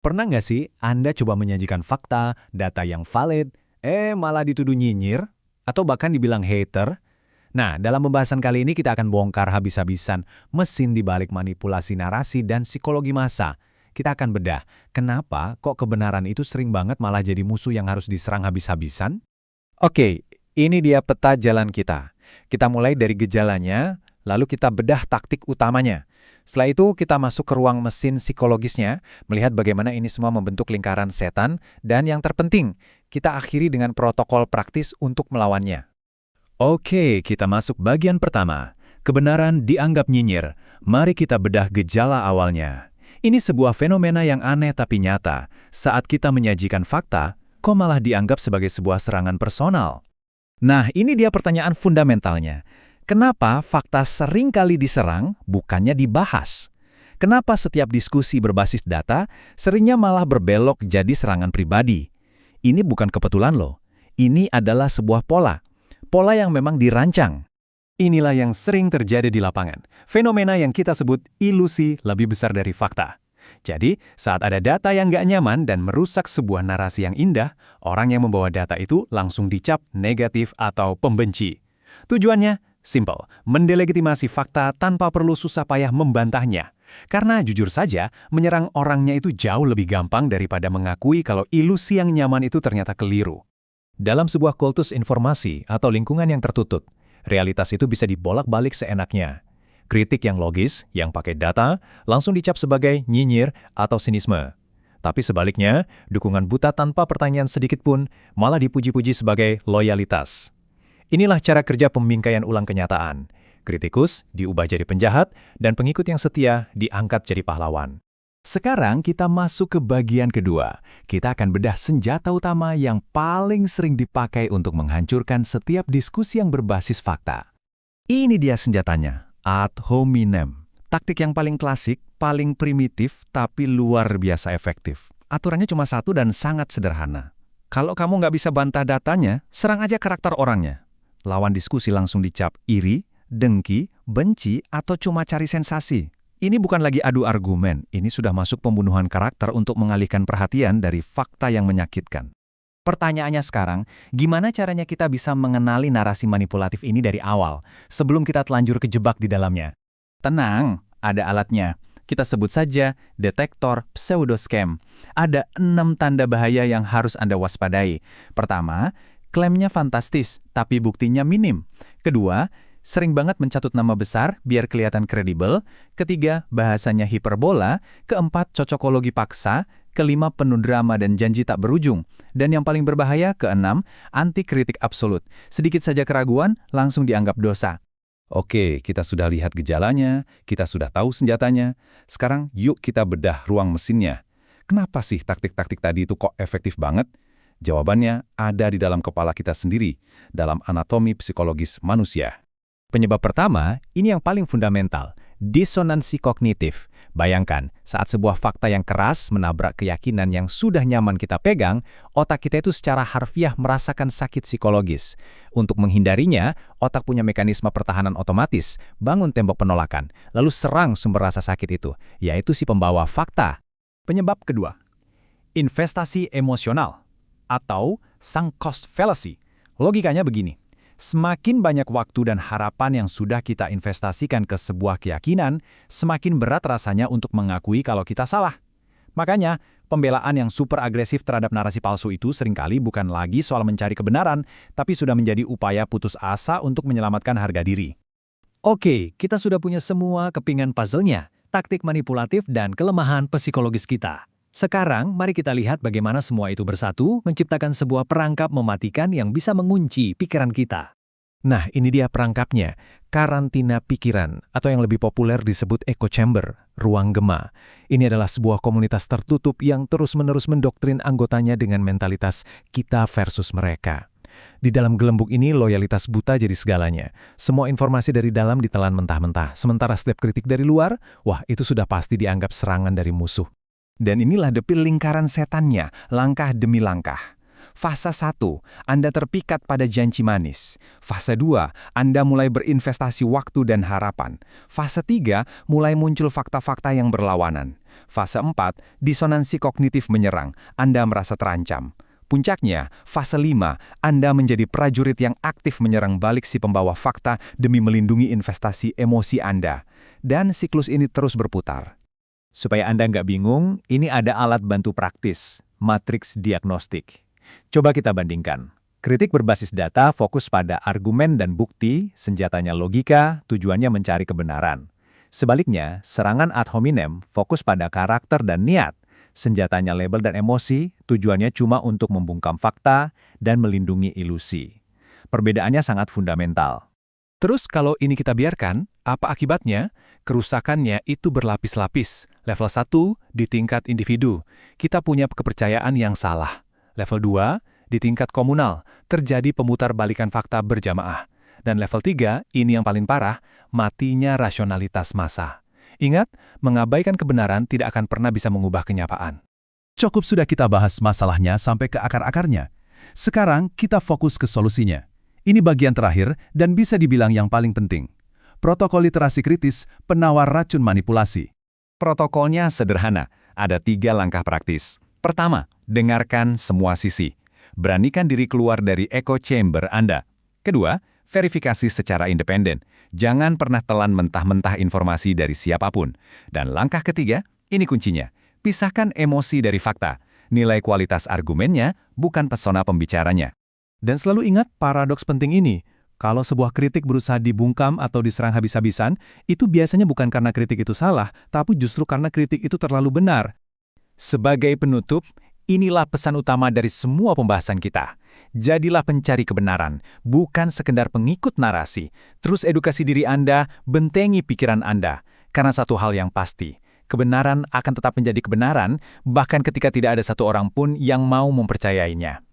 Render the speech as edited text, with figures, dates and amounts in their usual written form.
Pernah nggak sih Anda coba menyajikan fakta, data yang valid, malah dituduh nyinyir, atau bahkan dibilang hater? Nah, dalam pembahasan kali ini kita akan bongkar habis-habisan mesin di balik manipulasi narasi dan psikologi massa. Kita akan bedah, kenapa kok kebenaran itu sering banget malah jadi musuh yang harus diserang habis-habisan? Oke, ini dia peta jalan kita. Kita mulai dari gejalanya, lalu kita bedah taktik utamanya. Setelah itu kita masuk ke ruang mesin psikologisnya, melihat bagaimana ini semua membentuk lingkaran setan, dan yang terpenting, kita akhiri dengan protokol praktis untuk melawannya. Oke, kita masuk bagian pertama. Kebenaran dianggap nyinyir. Mari kita bedah gejala awalnya. Ini sebuah fenomena yang aneh tapi nyata. Saat kita menyajikan fakta, kok malah dianggap sebagai sebuah serangan personal? Nah, ini dia pertanyaan fundamentalnya. Kenapa fakta sering kali diserang, bukannya dibahas? Kenapa setiap diskusi berbasis data seringnya malah berbelok jadi serangan pribadi? Ini bukan kebetulan loh. Ini adalah sebuah pola. Pola yang memang dirancang. Inilah yang sering terjadi di lapangan. Fenomena yang kita sebut ilusi lebih besar dari fakta. Jadi, saat ada data yang nggak nyaman dan merusak sebuah narasi yang indah, orang yang membawa data itu langsung dicap negatif atau pembenci. Tujuannya simple, mendelegitimasi fakta tanpa perlu susah payah membantahnya. Karena jujur saja, menyerang orangnya itu jauh lebih gampang daripada mengakui kalau ilusi yang nyaman itu ternyata keliru. Dalam sebuah kultus informasi atau lingkungan yang tertutup, realitas itu bisa dibolak-balik seenaknya. Kritik yang logis, yang pakai data, langsung dicap sebagai nyinyir atau sinisme. Tapi sebaliknya, dukungan buta tanpa pertanyaan sedikit pun malah dipuji-puji sebagai loyalitas. Inilah cara kerja pembingkaian ulang kenyataan. Kritikus diubah jadi penjahat, dan pengikut yang setia diangkat jadi pahlawan. Sekarang kita masuk ke bagian kedua. Kita akan bedah senjata utama yang paling sering dipakai untuk menghancurkan setiap diskusi yang berbasis fakta. Ini dia senjatanya, ad hominem. Taktik yang paling klasik, paling primitif, tapi luar biasa efektif. Aturannya cuma satu dan sangat sederhana. Kalau kamu nggak bisa bantah datanya, serang aja karakter orangnya. Lawan diskusi langsung dicap iri, dengki, benci, atau cuma cari sensasi. Ini bukan lagi adu argumen, ini sudah masuk pembunuhan karakter untuk mengalihkan perhatian dari fakta yang menyakitkan. Pertanyaannya sekarang, gimana caranya kita bisa mengenali narasi manipulatif ini dari awal, sebelum kita telanjur kejebak di dalamnya? Tenang, ada alatnya. Kita sebut saja detektor pseudoscam. Ada 6 tanda bahaya yang harus Anda waspadai. Pertama, klaimnya fantastis, tapi buktinya minim. Kedua, sering banget mencatut nama besar biar kelihatan kredibel. Ketiga, bahasanya hiperbola. Keempat, cocokologi paksa. Kelima, penuh drama dan janji tak berujung. Dan yang paling berbahaya, keenam, anti kritik absolut. Sedikit saja keraguan, langsung dianggap dosa. Oke, kita sudah lihat gejalanya, kita sudah tahu senjatanya. Sekarang yuk kita bedah ruang mesinnya. Kenapa sih taktik-taktik tadi itu kok efektif banget? Jawabannya ada di dalam kepala kita sendiri, dalam anatomi psikologis manusia. Penyebab pertama, ini yang paling fundamental, disonansi kognitif. Bayangkan, saat sebuah fakta yang keras menabrak keyakinan yang sudah nyaman kita pegang, otak kita itu secara harfiah merasakan sakit psikologis. Untuk menghindarinya, otak punya mekanisme pertahanan otomatis, bangun tembok penolakan, lalu serang sumber rasa sakit itu, yaitu si pembawa fakta. Penyebab kedua, investasi emosional atau sunk cost fallacy. Logikanya begini. Semakin banyak waktu dan harapan yang sudah kita investasikan ke sebuah keyakinan, semakin berat rasanya untuk mengakui kalau kita salah. Makanya, pembelaan yang super agresif terhadap narasi palsu itu seringkali bukan lagi soal mencari kebenaran, tapi sudah menjadi upaya putus asa untuk menyelamatkan harga diri. Oke, kita sudah punya semua kepingan puzzle-nya, taktik manipulatif dan kelemahan psikologis kita. Sekarang, mari kita lihat bagaimana semua itu bersatu menciptakan sebuah perangkap mematikan yang bisa mengunci pikiran kita. Nah, ini dia perangkapnya, karantina pikiran, atau yang lebih populer disebut echo chamber, ruang gema. Ini adalah sebuah komunitas tertutup yang terus-menerus mendoktrin anggotanya dengan mentalitas kita versus mereka. Di dalam gelembung ini, loyalitas buta jadi segalanya. Semua informasi dari dalam ditelan mentah-mentah, sementara setiap kritik dari luar, wah itu sudah pasti dianggap serangan dari musuh. Dan inilah depil lingkaran setannya, langkah demi langkah. Fase 1, Anda terpikat pada janji manis. Fase 2, Anda mulai berinvestasi waktu dan harapan. Fase 3, mulai muncul fakta-fakta yang berlawanan. Fase 4, disonansi kognitif menyerang. Anda merasa terancam. Puncaknya, fase 5, Anda menjadi prajurit yang aktif menyerang balik si pembawa fakta demi melindungi investasi emosi Anda. Dan siklus ini terus berputar. Supaya Anda nggak bingung, ini ada alat bantu praktis, matriks diagnostik. Coba kita bandingkan. Kritik berbasis data fokus pada argumen dan bukti, senjatanya logika, tujuannya mencari kebenaran. Sebaliknya, serangan ad hominem fokus pada karakter dan niat, senjatanya label dan emosi, tujuannya cuma untuk membungkam fakta dan melindungi ilusi. Perbedaannya sangat fundamental. Terus kalau ini kita biarkan, apa akibatnya? Kerusakannya itu berlapis-lapis. Level 1 di tingkat individu, kita punya kepercayaan yang salah. Level 2 di tingkat komunal, terjadi pemutar balikan fakta berjamaah. Dan level 3, ini yang paling parah, matinya rasionalitas massa. Ingat, mengabaikan kebenaran tidak akan pernah bisa mengubah kenyataan. Cukup sudah kita bahas masalahnya sampai ke akar-akarnya. Sekarang kita fokus ke solusinya. Ini bagian terakhir dan bisa dibilang yang paling penting. Protokol literasi kritis, penawar racun manipulasi. Protokolnya sederhana, ada 3 langkah praktis. Pertama, dengarkan semua sisi. Beranikan diri keluar dari echo chamber Anda. Kedua, verifikasi secara independen. Jangan pernah telan mentah-mentah informasi dari siapapun. Dan langkah ketiga, ini kuncinya. Pisahkan emosi dari fakta. Nilai kualitas argumennya, bukan pesona pembicaranya. Dan selalu ingat paradoks penting ini. Kalau sebuah kritik berusaha dibungkam atau diserang habis-habisan, itu biasanya bukan karena kritik itu salah, tapi justru karena kritik itu terlalu benar. Sebagai penutup, inilah pesan utama dari semua pembahasan kita. Jadilah pencari kebenaran, bukan sekedar pengikut narasi. Terus edukasi diri Anda, bentengi pikiran Anda. Karena satu hal yang pasti, kebenaran akan tetap menjadi kebenaran, bahkan ketika tidak ada satu orang pun yang mau mempercayainya.